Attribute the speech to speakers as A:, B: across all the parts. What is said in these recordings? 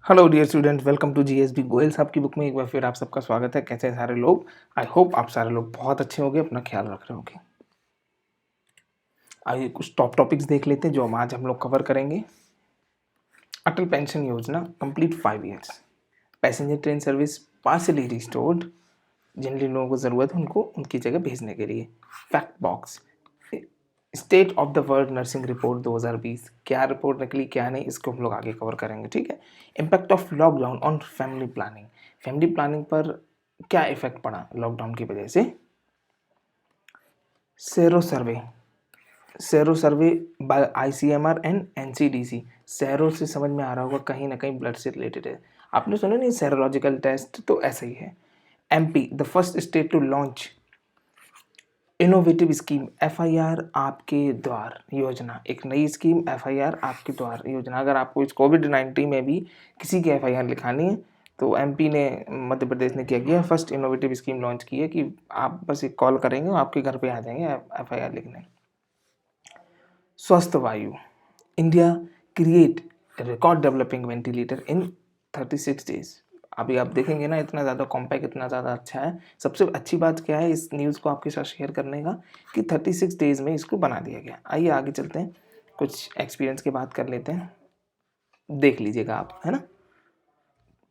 A: Hello dear students, welcome to GSB Goyal साहब की book में एक बार फिर आप सबका स्वागत है। कैसे हैं सारे लोग? आई होप आप सारे लोग बहुत अच्छे होंगे, अपना ख्याल रख रहे होंगे। आइए कुछ टॉप टॉपिक्स देख लेते हैं जो आज हम लोग कवर करेंगे। Atal pension Yojana complete 5 years, passenger train service partially restored, जिन जिन लोगों को ज़रूरत है उनको उनकी जगह भेजने के लिए। Fact box, state of the world nursing report 2020, क्या रिपोर्ट निकली क्या नहीं, इसको हम लोग आगे कवर करेंगे। ठीक है। Impact of lockdown on family planning, family planning पर क्या इफेक्ट पड़ा लॉकडाउन की वजह से। Sero survey, sero survey by ICMR and NCDC, sero से समझ में आ रहा होगा कहीं ना कहीं ब्लड से रिलेटेड है। आपने सुना नहीं सेरोलॉजिकल टेस्ट, तो ऐसा ही है। MP the first state to launch innovative scheme FIR आपके द्वार योजना, एक नई स्कीम एफआईआर आपके द्वार योजना। अगर आपको इस कोविड-19 में भी किसी की एफआईआर लिखानी है तो एमपी ने, मध्य प्रदेश ने क्या किया, फर्स्ट इनोवेटिव स्कीम लॉन्च की है कि आप बस एक कॉल करेंगे आपके घर पे आ जाएंगे एफआईआर लिखने। Swasth Vayu, India create record developing ventilator in 36 days. अभी आप देखेंगे ना, इतना ज़्यादा कॉम्पैक्ट, इतना ज़्यादा अच्छा है। सबसे अच्छी बात क्या है इस न्यूज़ को आपके साथ शेयर करने का, कि 36 डेज़ में इसको बना दिया गया। आइए आगे चलते हैं, कुछ एक्सपीरियंस की बात कर लेते हैं, देख लीजिएगा आप, है ना।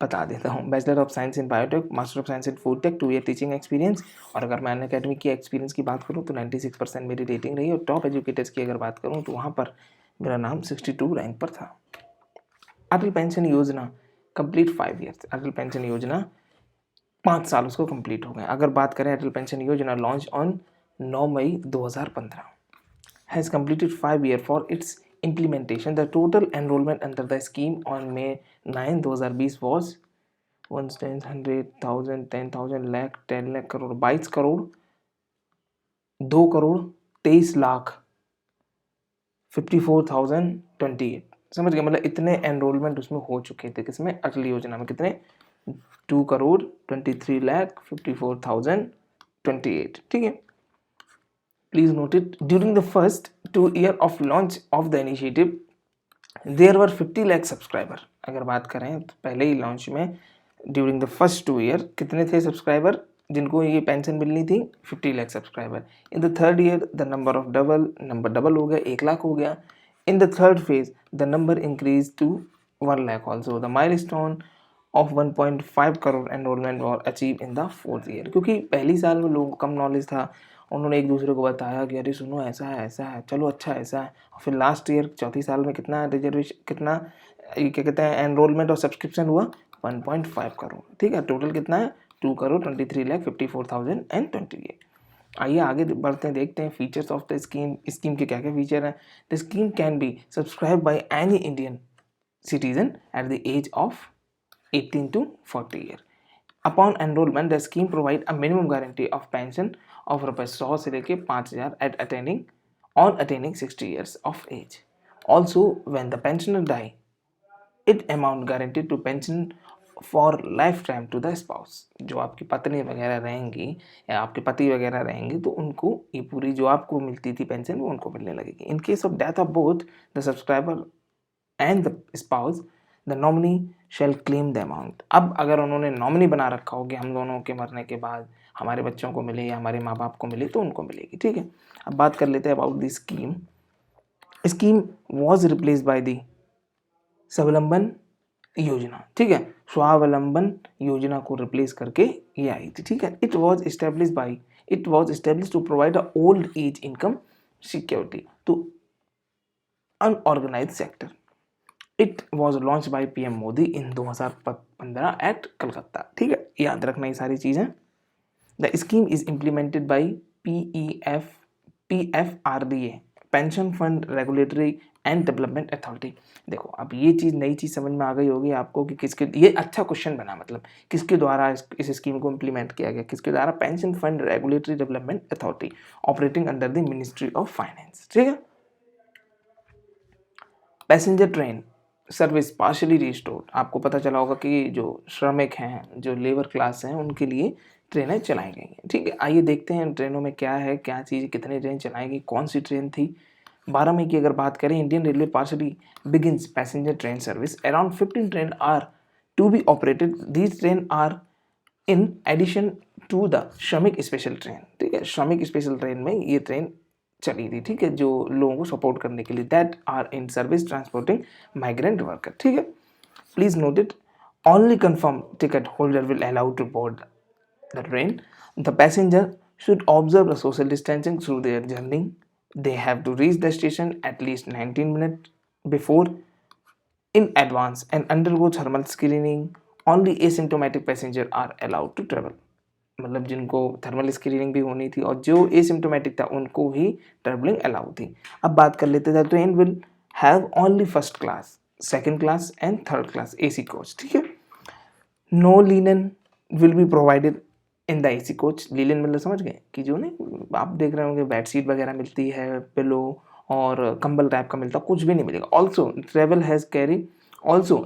A: बता देता हूँ, bachelor of science in biotech, master of science in food tech, 2 year teaching experience. और अगर मैं अनअकैडमी की एक्सपीरियंस की बात करूँ तो 96% मेरी रेटिंग रही। और टॉप एजुकेटर्स की अगर बात करूँ तो वहाँ पर मेरा नाम 62 रैंक पर था। अटल पेंशन योजना कंप्लीट 5 ईयर्स, अटल पेंशन योजना 5 साल उसको कंप्लीट हो गए। अगर बात करें अटल पेंशन योजना launch on 9 May 2015, has completed 5 year for its implementation. The total enrollment under the scheme on May 9, 2020 was 100,000, 10,000, lakh, 10 lakh crore, 22 crore, 2 crore, 23 lakh, 54,028। समझ गए? मतलब इतने एनरोलमेंट उसमें हो चुके थे। किसमें? अटल योजना में। कितने? 2 करोड़ 23 लाख 54,028। ठीक है। Please note it, during the first 2 year of launch of the initiative there were 50 lakh subscriber. अगर बात करें तो पहले ही लॉन्च में ड्यूरिंग द फर्स्ट 2 ईयर कितने थे सब्सक्राइबर जिनको ये पेंशन मिलनी थी? 50 lakh subscriber. In the third year the number double हो गया, 1 लाख हो गया। In the third phase the number increase to 1 lakh also. The milestone of 1.5 crore enrolment और achieve in the fourth year. क्योंकि पहली साल में लोगों को कम नॉलेज था, उन्होंने एक दूसरे को बताया कि अरे सुनो ऐसा है, चलो अच्छा ऐसा है। और फिर लास्ट ईयर चौथी साल में कितना रिजर्वेशन, कितना ये क्या कहते हैं, एनरोलमेंट और सब्सक्रिप्शन हुआ 1.5 करोड़। ठीक है। टोटल कितना है? 2 करोड़ 23 लाख 54,028। आइए आगे बढ़ते हैं, देखते हैं features of the scheme. Scheme के क्या क्या फीचर हैं। The scheme can be subscribe by any Indian citizen at the age of 18 to 40 year. Upon enrollment, the scheme provide a minimum guarantee of pension of ₹100 से लेके 5,000 at attaining 60 years of age. Also, when the pensioner die, it amount guaranteed to pension for life time to the spouse. जो आपकी पत्नी वगैरह रहेंगी या आपके पति वगैरह रहेंगे तो उनको ये पूरी जो आपको मिलती थी पेंशन वो उनको मिलने लगेगी। In case of death of both the subscriber and the spouse, the nominee shall claim the amount. अब अगर उन्होंने नॉमिनी बना रखा हो कि हम दोनों के मरने के बाद हमारे बच्चों को मिले या हमारे माँ बाप को मिले तो उनको मिलेगी। ठीक है। अब बात कर लेते हैं about the scheme. Scheme was replace by the स्वावलंबन योजना। ठीक है। स्वावलंबन योजना को रिप्लेस करके ये आई थी। ठीक है। It was establish to provide a old age income security to unorganized sector. It was launch by PM Modi in 2015 at Calcutta. ठीक है। याद रखना ये सारी चीज़ें। The scheme is implemented by PFRDA, pension fund regulatory and development authority. देखो अब ये चीज़, नई चीज़ समझ में आ गई होगी आपको कि किसके, ये अच्छा क्वेश्चन बना, मतलब किसके द्वारा इस स्कीम को इम्प्लीमेंट किया गया, किसके द्वारा? Pension fund regulatory development authority operating under the ministry of finance. ठीक है। Passenger train service partially restored. आपको पता चला होगा कि जो श्रमिक हैं, जो लेबर क्लास हैं, उनके लिए ट्रेनें चलाई गई हैं। ठीक है। आइए देखते हैं ट्रेनों में क्या है, क्या चीज़, कितनी ट्रेन चलाई गई, कौन सी ट्रेन थी। 12 मई की अगर बात करें, Indian railway partially begins passenger train service. Around 15 train are to be operated. These train are in addition to the श्रमिक स्पेशल ट्रेन, ठीक है, श्रमिक स्पेशल ट्रेन में ये ट्रेन चली थी, ठीक है, जो लोगों को सपोर्ट करने के लिए, that are in service transporting migrant worker, ठीक है. Please note it, only confirmed ticket holder will allow to board the train. The passenger should observe the social distancing through their journey. They have to reach the station at least 19 minutes before in advance and undergo thermal screening. Only asymptomatic passenger are allowed to travel. मतलब जिनको thermal screening भी होनी थी और जो asymptomatic था उनको ही travelling allow थी. अब बात कर लेते थे, train will have only first class, second class and third class AC coach, ठीक है. No linen will be provided in the AC coach. Linen मतलब समझ गए कि जो नहीं आप देख रहे होंगे बेडशीट वगैरह मिलती है, पिलो और कंबल टाइप का मिलता, कुछ भी नहीं मिलेगा. Also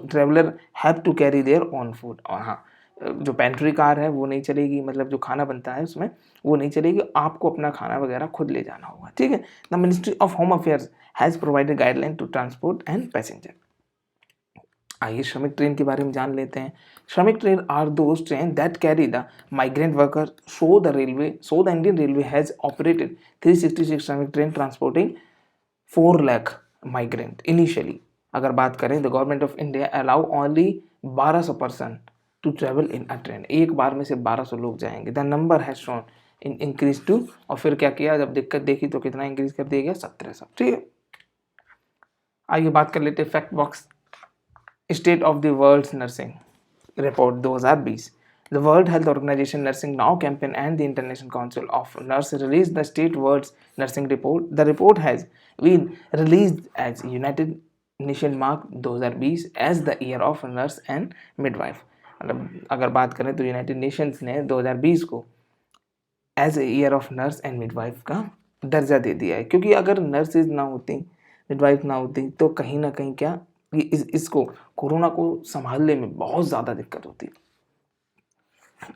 A: traveller have to carry their own food. और हाँ, जो पेंट्री कार है वो नहीं चलेगी, मतलब जो खाना बनता है उसमें वो नहीं चलेगी, आपको अपना खाना वगैरह खुद ले जाना होगा, ठीक है. The ministry of home affairs has provided guideline to transport and passenger. आइए श्रमिक ट्रेन के बारे में जान लेते हैं. Shramik train are those train that carry the migrant worker. So the Indian railway has operated 366 Shramik train transporting 4 lakh migrant initially. अगर बात करें, the government of India allow only 1200 person to travel in a train. एक बार में से 1200 लोग जाएंगे. The number has shown in increase to, और फिर क्या किया, जब दिक्कत देखी तो कितना इंक्रीज कर दिया गया, 1700, ठीक है. आइए बात कर लेते हैं fact box. State of the world nursing report 2020. The World Health Organization Nursing Now campaign and the International Council of Nurses released the State World Nursing Report. The report has been released as United Nations mark 2020 as the year of nurse and midwife. मतलब अगर बात करें तो United Nations ने 2020 को as a year of nurse and midwife का दर्जा दे दिया है, क्योंकि अगर नर्सेज ना होती, मिडवाइफ ना होती, तो कहीं ना कहीं क्या इसको कोरोना को संभालने में बहुत ज़्यादा दिक्कत होती.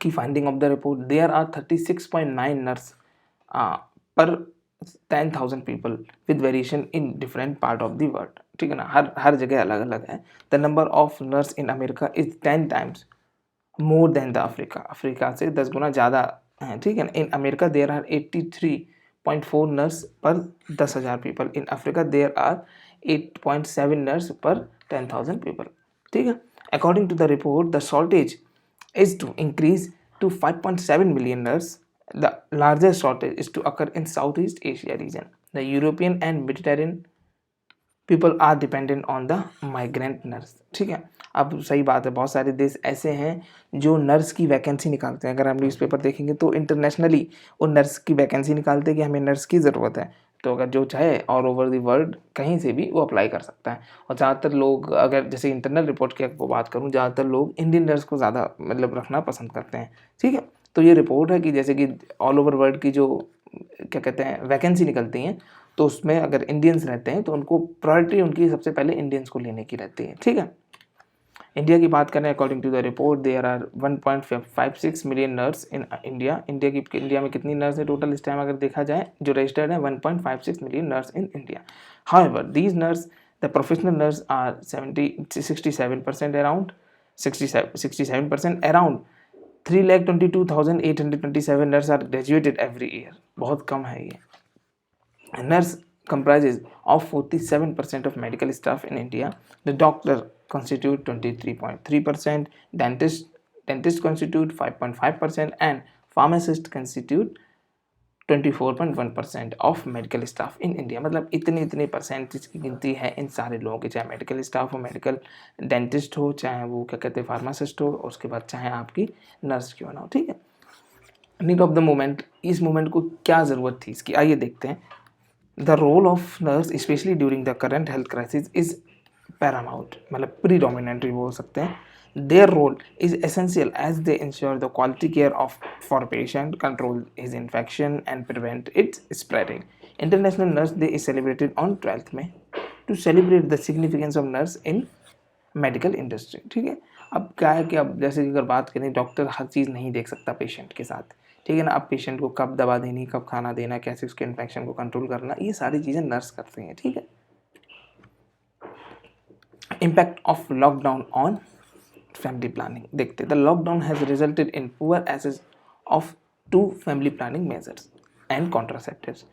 A: की finding of the report, there are 36.9 nurse per 10,000 people with variation in different part of the world, ठीक है ना, हर जगह अलग अलग है. The number of nurse in America is 10 times more than the Africa से 10 गुना ज़्यादा है, ठीक है ना. In America there are 83.4 nurse per 10,000 people. In Africa there are 8.7 nurse per 10,000 people, ठीक है. According to the report, the shortage is to increase to 5.7 million nurse. The largest shortage is to occur in Southeast Asia region. The European and Mediterranean people are dependent on the migrant nurse, ठीक है. अब सही बात है, बहुत सारे देश ऐसे हैं जो नर्स की वैकेंसी निकालते हैं. अगर हम न्यूज़पेपर देखेंगे तो इंटरनेशनली वो नर्स की वैकेंसी निकालते हैं कि हमें नर्स की ज़रूरत है. तो अगर जो चाहे ऑल ओवर द वर्ल्ड कहीं से भी वो अप्लाई कर सकता है. और ज़्यादातर लोग, अगर जैसे इंटरनल रिपोर्ट की आपको बात करूँ, ज़्यादातर लोग इंडियन नर्स को ज़्यादा मतलब रखना पसंद करते हैं, ठीक है. तो ये रिपोर्ट है कि जैसे कि ऑल ओवर वर्ल्ड की जो क्या कहते हैं वैकेंसी निकलती हैं, तो उसमें अगर इंडियंस रहते हैं तो उनको प्रायोरिटी उनकी सबसे पहले इंडियंस को लेने की रहती है, ठीक है. इंडिया की बात करें, according to the report, there are 1.56 million nurse in India. India में कितनी नर्स है टोटल इस टाइम अगर देखा जाए, जो रजिस्टर्ड है 1.56 million nurse in India. However these nurse, the professional nurse are 67% around 67% around 3,22,827 nurse are graduated every year. बहुत कम है ये. Nurse comprises of 47% of medical staff in India. The doctor constitute 23.3%, dentist constitute 5.5%, and pharmacist constitute 24.1% of medical staff in India. मतलब इतने percentage की गिनती है इन सारे लोगों की, चाहे मेडिकल स्टाफ हो, मेडिकल डेंटिस्ट हो, चाहे वो क्या कहते हैं फार्मासिस्ट हो, और उसके बाद चाहे आपकी नर्स क्यों ना हो, ठीक है. नीड ऑफ द मोमेंट, इस मोमेंट को क्या ज़रूरत थी इसकी, आइए देखते हैं. The role of nurse, especially during the current health crisis, is paramount, मतलब predominant भी बोल सकते हैं. Their role is essential as they ensure the quality care for patient, control his infection and prevent its spreading. International Nurse Day is celebrated on 12th May to celebrate the significance of nurse in medical industry, ठीक है. अब क्या है कि अब जैसे कि अगर बात करें, डॉक्टर हर चीज़ नहीं देख सकता पेशेंट के साथ, ठीक है ना. अब पेशेंट को कब दवा देनी, कब खाना देना, कैसे उसके इन्फेक्शन को कंट्रोल करना, ये सारी चीज़ें नर्स करती हैं, ठीक है. Impact of lockdown on family planning देखते हैं। The lockdown has resulted in poor access of to family planning measures and contraceptives.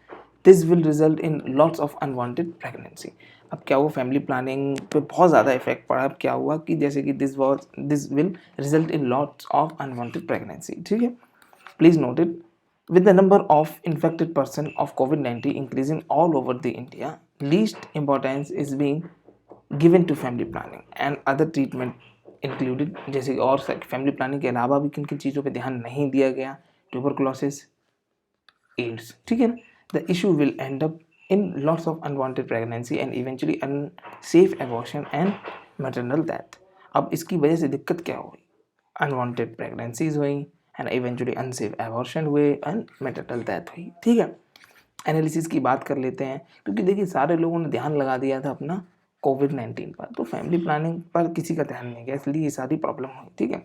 A: This will result in lots of unwanted pregnancy. अब क्या हुआ, फैमिली प्लानिंग पे बहुत ज़्यादा इफेक्ट पड़ा। अब क्या हुआ कि जैसे कि this will result in lots of unwanted pregnancy. ठीक है, please note it. With the number of infected person of COVID-19 increasing all over the India, least importance is being given to family planning and other treatment included, जैसे और family planning के अलावा भी किन किन चीज़ों पे ध्यान नहीं दिया गया, ट्यूबरकुलोसिस, एड्स। ठीक है ना, the issue will and up in lots of unwanted pregnancy and eventually unsafe abortion and maternal death. अब इसकी वजह से दिक्कत क्या हुई, अनवांटेड प्रेगनेंसीज हुई एंड इवेंचुअली अनसेफ एबॉर्शन हुए एंड मैटरनल डेथ हुई। ठीक है, एनालिसिस की बात कर लेते हैं, क्योंकि देखिए सारे लोगों ने ध्यान लगा दिया था अपना कोविड-19 पर, तो फैमिली प्लानिंग पर किसी का ध्यान नहीं गया, इसलिए ये सारी प्रॉब्लम हुई। ठीक है,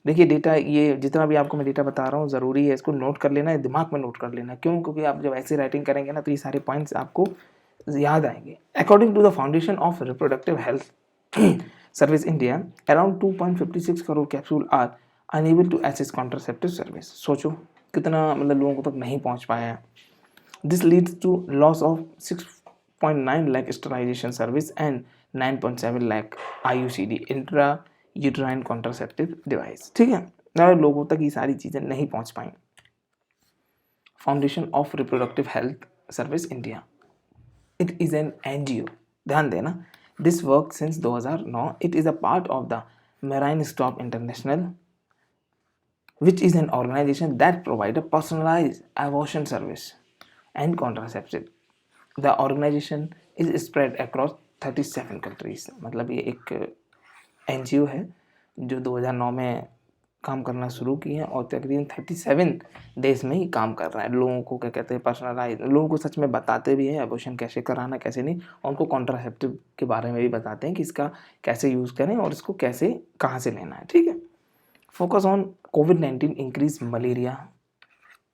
A: देखिए डेटा, ये जितना भी आपको मैं डेटा बता रहा हूँ ज़रूरी है इसको नोट कर लेना है, दिमाग में नोट कर लेना। क्यों? क्योंकि आप जब ऐसे राइटिंग करेंगे ना तो ये सारे पॉइंट्स आपको याद आएंगे। According to the foundation of reproductive health service India, around 2.56 crore capsule are unable to access contraceptive service. सोचो कितना मतलब लोगों को तक नहीं पहुँच पाया है। This leads to loss of 6.9 lakh sterilisation service and 9.7 lakh IUCD intra uterine contraceptive device. ठीक है, लोगों तक ये सारी चीज़ें नहीं पहुंच पाई। Foundation of reproductive health service India, it is an NGO, ध्यान देना। This work since 2009। It is a part of the Marie Stopes International, which is an organization that provides a personalized abortion service and contraceptive. The organization is spread across 37 countries। मतलब ये एक NGO है जो 2009 में काम करना शुरू की है और तकरीबन 37 देश में ही काम कर रहा है। लोगों को क्या कहते हैं, पर्सनलाइज, लोगों को सच में बताते भी हैं एबॉर्शन कैसे कराना कैसे नहीं, और उनको कॉन्ट्रासेप्टिव के बारे में भी बताते हैं कि इसका कैसे यूज़ करें और इसको कैसे कहाँ से लेना है। ठीक है, focus on COVID-19 increase malaria,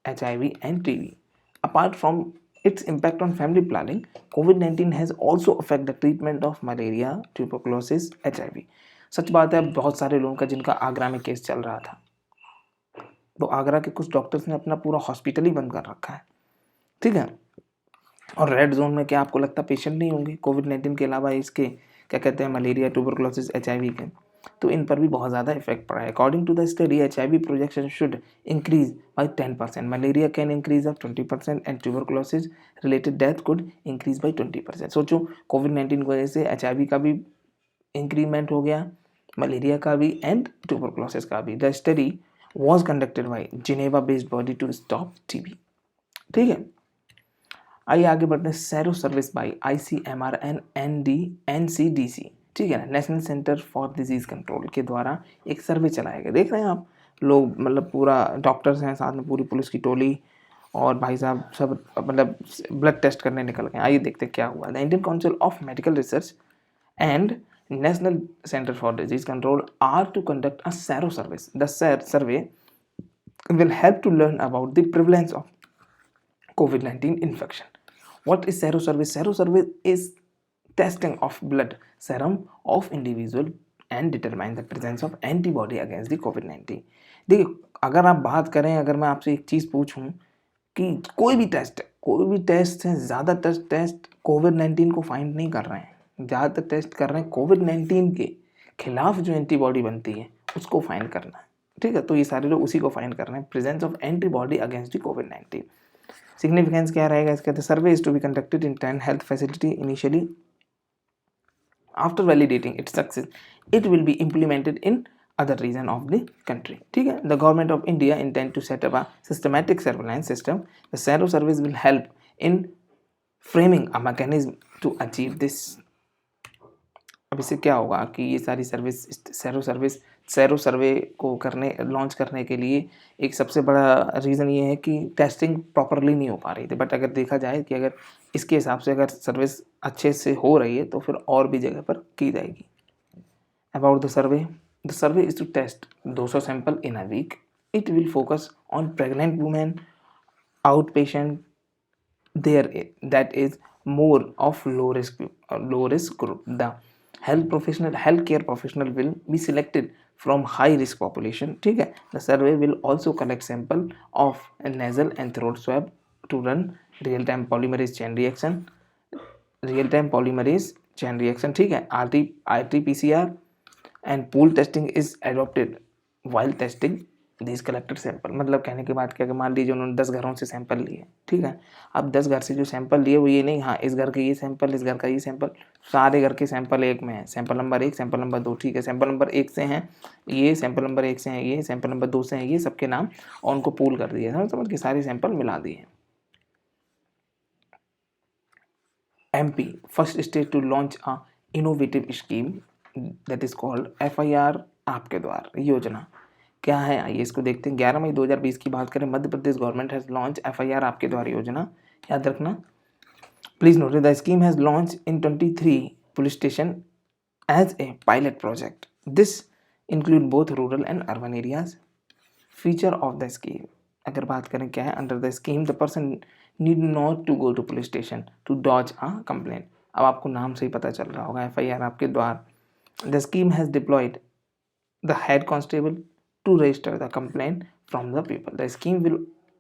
A: HIV and TB. Apart from its impact on family planning, COVID-19 has also affected the treatment of malaria, tuberculosis, HIV. सच बात है, बहुत सारे लोगों का जिनका आगरा में केस चल रहा था, तो आगरा के कुछ डॉक्टर्स ने अपना पूरा हॉस्पिटल ही बंद कर रखा है। ठीक है, और रेड जोन में क्या आपको लगता है पेशेंट नहीं होंगे कोविड-19 के अलावा इसके क्या कहते हैं मलेरिया, ट्यूबरकुलोसिस, HIV के, तो इन पर भी बहुत ज़्यादा इफेक्ट पड़ा है। According to the study, HIV projection should increase by 10%, malaria can increase up 20% and tuberculosis related death could increase by 20%। सोचो कोविड-19 की वजह से HIV का भी इंक्रीमेंट हो गया, मलेरिया का भी एंड ट्यूबरकुलोसिस का भी। The study was conducted by Geneva based body to stop TB। ठीक है, आइए आगे बढ़ते हैं। Sero service by ICMR and NCDC, ठीक है ना, national centre for disease control के द्वारा एक सर्वे चलाया गया। देख रहे हैं आप लोग, मतलब पूरा डॉक्टर्स हैं, साथ में पूरी पुलिस की टोली और भाई साहब सब मतलब ब्लड टेस्ट करने निकल गए। आइए देखते हैं क्या हुआ। The Indian council of medical research and national centre for disease control are to conduct a sero service. The survey will help to learn about the prevalence of COVID-19 infection. What is serosurvey? Serosurvey is testing of blood serum of individual and determine the presence of antibody against the COVID-19. देखिए, अगर आप बात करें, अगर मैं आपसे एक चीज़ पूछूं कि कोई भी टेस्ट है, ज़्यादातर टेस्ट कोविड-19 को फाइंड नहीं कर रहे हैं, ज़्यादातर टेस्ट कर रहे हैं कोविड-19 के खिलाफ जो एंटीबॉडी बनती है उसको फाइंड करना है। ठीक है, तो ये सारे लोग उसी को फाइंड कर रहे हैं, presence of antibody against the कोविड-19। सिग्निफिकेंस क्या रहेगा इसका? The survey is to be conducted in 10 health facility initially. After validating its success it will be implemented in other region of the country. ठीक है, the government of India intend to set up a systematic surveillance system. The Sero service will help in framing a mechanism to achieve this. अब इससे क्या होगा कि ये सारी service sero सर्वे को लॉन्च करने के लिए एक सबसे बड़ा रीज़न ये है कि टेस्टिंग प्रॉपरली नहीं हो पा रही थी। बट अगर देखा जाए कि अगर इसके हिसाब से अगर सर्विस अच्छे से हो रही है तो फिर और भी जगह पर की जाएगी। About the survey is to test 200 sample in a week. It will focus on pregnant women, outpatient there that is more of low risk group. The healthcare professional will be selected from high risk population. ठीक है, the survey will also collect sample of nasal and throat swab to run real time polymerase chain reaction. ठीक है, RT-PCR and pool testing is adopted while testing these collected sample. मतलब कहने की बात क्या, कि मान लीजिए उन्होंने 10 घरों से सैंपल लिए, ठीक है, अब 10 घर से जो सैंपल लिए वो ये नहीं, हाँ इस घर के ये सैंपल, इस घर का ये सैंपल, सारे घर के सैंपल एक में है, सैंपल नंबर 1, सैंपल नंबर 2, ठीक है, सैंपल नंबर 1 से हैं ये, सैंपल नंबर 1 से हैं ये, सैंपल नंबर 2 से हैं ये, सबके नाम और उनको पूल कर दिए, समझ के सारे सैंपल मिला दिए। MP, first state to launch a innovative scheme that is called FIR Aapke द्वार योजना। क्या है आइए इसको देखते हैं। 11 मई 2020 की बात करें, Madhya Pradesh government has launch FIR Aapke द्वार योजना। याद रखना, please note the scheme has launch in 23 police station as a pilot project. This include both rural and urban areas. Feature of the scheme, अगर बात करें क्या है, under the scheme the person need not to go to police station to lodge a complaint. अब आपको नाम से ही पता चल रहा होगा, FIR Aapke Dwar. The scheme has deployed the head constable to register the complaint from the people. The scheme will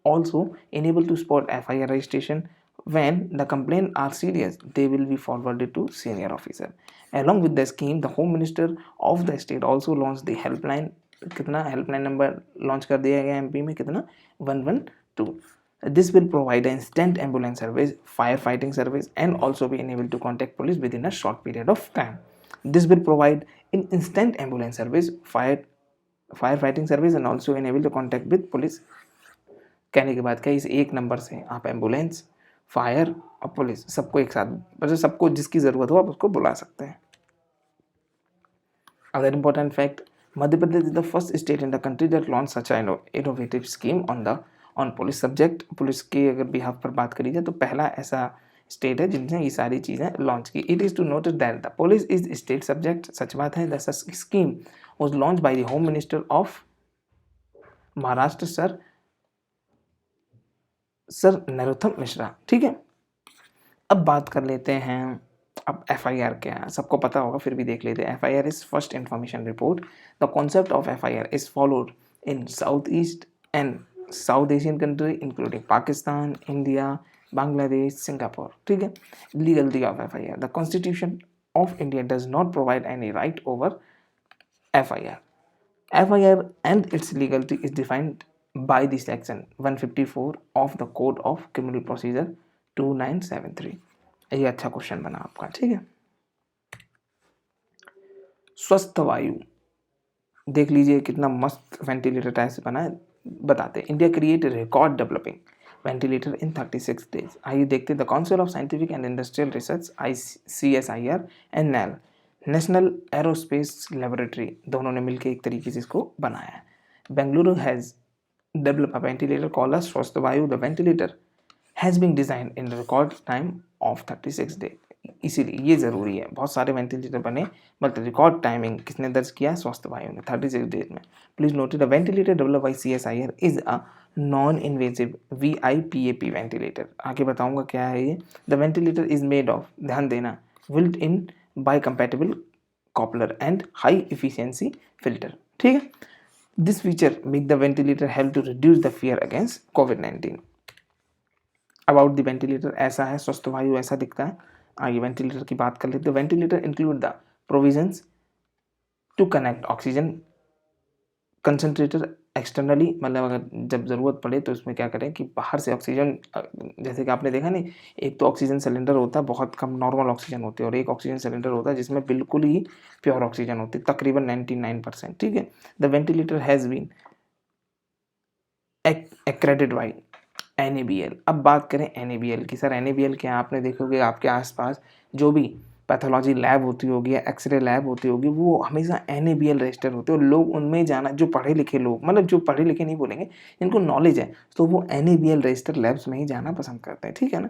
A: also enable to spot FIR registration when the complaints are serious. They will be forwarded to senior officer. Along with the scheme, the Home Minister of the state also launched the helpline. कितना helpline number launch कर दिया गया MP में, कितना 112. This will provide an instant ambulance service, firefighting service, and also be enabled to contact police within a short period of time. This will provide an instant ambulance service, firefighting service and also enable to contact with police। कहने के बाद क्या, इस एक number से आप ambulance, fire और police सबको एक साथ, मतलब सबको जिसकी ज़रूरत हो आप उसको बुला सकते हैं। Other important fact, Madhya Pradesh is the first state in the country that launch such innovative scheme on police subject. Police के अगर बिहाफ पर बात करी जाए तो पहला ऐसा स्टेट है जिनने ये सारी चीज़ें लॉन्च की। It is to notice that the police is state subject, सच बात है। The scheme was launched by the Home Minister of Maharashtra sir Narottam Mishra. ठीक है, अब बात कर लेते हैं, अब FIR क्या है, सबको पता होगा फिर भी देख लेते हैं। FIR is first information report. The concept of FIR is followed in south east and south Asian country including Pakistan, India, Bangladesh, Singapore. ठीक है, legality of FIR, the constitution of India does not provide any right over FIR. FIR and its legality is defined by the section 154 of the Code of Criminal Procedure 2973. ये अच्छा question बना आपका, ठीक है। स्वस्थ वायु देख लीजिए कितना मस्त वेंटिलेटर टाइप से बना है, बताते हैं। India create record developing ventilator in 36 days। आइए देखते हैं। The council of scientific and industrial research CSIR and NAL national aerospace laboratory दोनों ने मिलकर एक तरीके से इसको बनाया है। Bengaluru has develop a ventilator called Swasth Vayu. The ventilator has been design in record time of 36 days। इसीलिए ये ज़रूरी है, बहुत सारे वेंटिलेटर बने बट रिकॉर्ड टाइमिंग किसने दर्ज किया, स्वस्थ वायु ने, 36 days में। Please note the ventilator develop by CSIR is a non invasive VIPAP ventilator. आगे बताऊंगा क्या है ये। The ventilator is made of, ध्यान देना, built in bicompatible coupler and high efficiency filter। ठीक है, this feature make the ventilator help to reduce the fear against COVID-19। about the ventilator ऐसा है, स्वस्थ वायु ऐसा दिखता है। आइए वेंटिलेटर की बात कर लेते हैं। Ventilator include the provisions to connect oxygen concentrator externally, मतलब अगर जब ज़रूरत पड़े तो उसमें क्या करें कि बाहर से ऑक्सीजन, जैसे कि आपने देखा नहीं, एक तो ऑक्सीजन सिलेंडर होता है, बहुत कम नॉर्मल ऑक्सीजन होती है, और एक ऑक्सीजन सिलेंडर होता है जिसमें बिल्कुल ही प्योर ऑक्सीजन होती है, तकरीबन 99%। ठीक है, the ventilator has been accredited by NABL। अब बात करें NABL की। सर NABL क्या, आपने देखोगे आपके आसपास जो भी पैथोलॉजी लैब होती होगी या एक्सरे लैब होती होगी, वो हमेशा NABL रजिस्टर होते हैं, और लोग उनमें जाना, जो पढ़े लिखे लोग, मतलब जो पढ़े लिखे नहीं बोलेंगे, जिनको नॉलेज है, तो वो NABL रजिस्टर लैब्स में ही जाना पसंद करते हैं। ठीक है ना।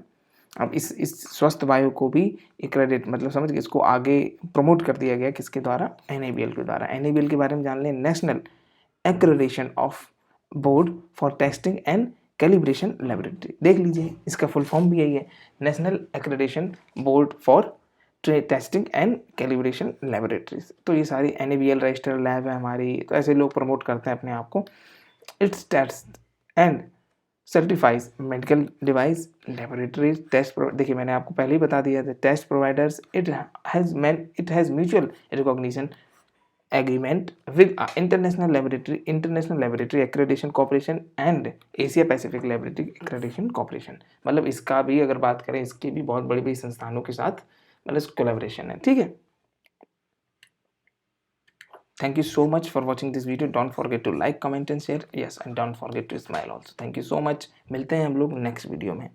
A: अब इस स्वस्थ वायु को भी एक्रेडिट, मतलब समझ के इसको आगे प्रमोट कर दिया गया, किसके द्वारा, NABL के द्वारा। NABL के बारे में जान लें, national accreditation of board for testing and calibration laboratory. देख लीजिए, इसका फुल फॉर्म भी यही है, national accreditation board for testing and calibration laboratories. तो ये सारी NABL रजिस्टर लैब है हमारी, तो ऐसे लोग प्रमोट करते हैं अपने आप को। It's test and certifies medical device laboratories test. देखिए मैंने आपको पहले ही बता दिया था, test providers it has mutual recognition agreement with international laboratory accreditation corporation and Asia Pacific laboratory accreditation corporation। मतलब इसका भी अगर बात करें, इसकी भी बहुत बड़ी बड़ी संस्थानों के साथ मतलब कोलैबोरेशन है, ठीक है। Thank you so much for watching this video. Don't forget to like, comment and share. Yes, and don't forget to smile also. Thank you so much. मिलते हैं हम लोग नेक्स्ट वीडियो में।